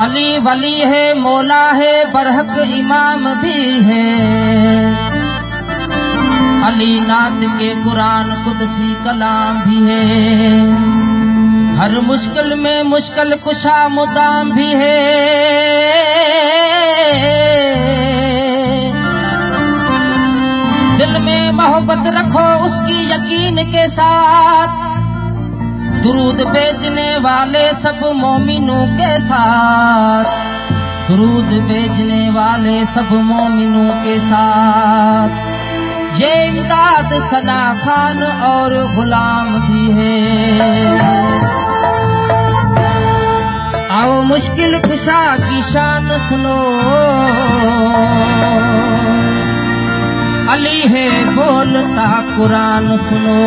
अली वली है, मौला है, बरहक इमाम भी है। अली नात के कुरान कुदसी कलाम भी है। हर मुश्किल में मुश्किल कुशा मुदाम भी है। दिल में मोहब्बत रखो उसकी यकीन के साथ। दुरूद भेजने वाले सब मोमिनों के साथ। दुरूद भेजने वाले सब मोमिनों के साथ। ये इमदाद सना खान और गुलाम भी है। आओ मुश्किल कुशा की शान सुनो। अली है बोलता कुरान सुनो।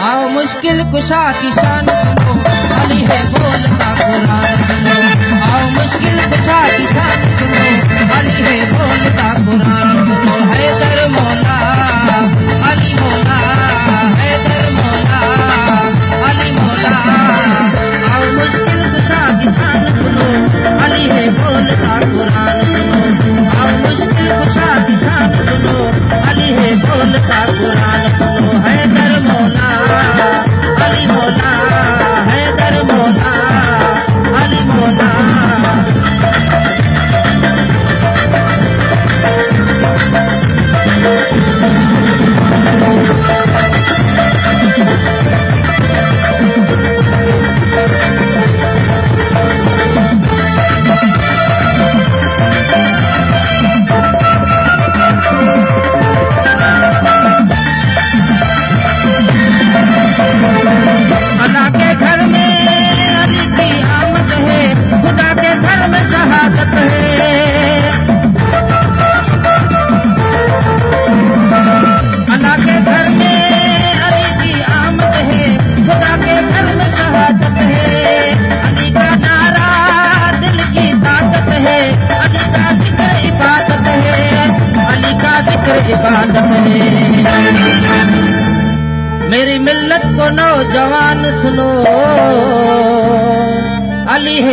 आओ मुश्किल कुशा की शान सुनो। अली है बोलता कुरान सुनो। आओ मुश्किल कुशा की शान सुनो। अली है बोलता कुरान सुनो। हैदर मौला अली मौला, हैदर मौला अली मौला। आओ मुश्किल कुशा की शान सुनो। अली है बोलता कुरान सुनो। आओ मुश्किल कुशा की शान सुनो। अली है बोलता कुरान सुनो। हैदर मौला अली मौला, हैदर मौला अली मौला। अल्लाह के घर में अली की आमद है। खुदा के घर में शहादत है। अल्लाह के घर में अली की आमद है। खुदा के घर में शहादत है। अली का नारा दिल की ताकत है। अली का जिक्र इबादत है। अली का जिक्र इबादत है। मेरी मिल्लत को नौजवान सुनो। अली है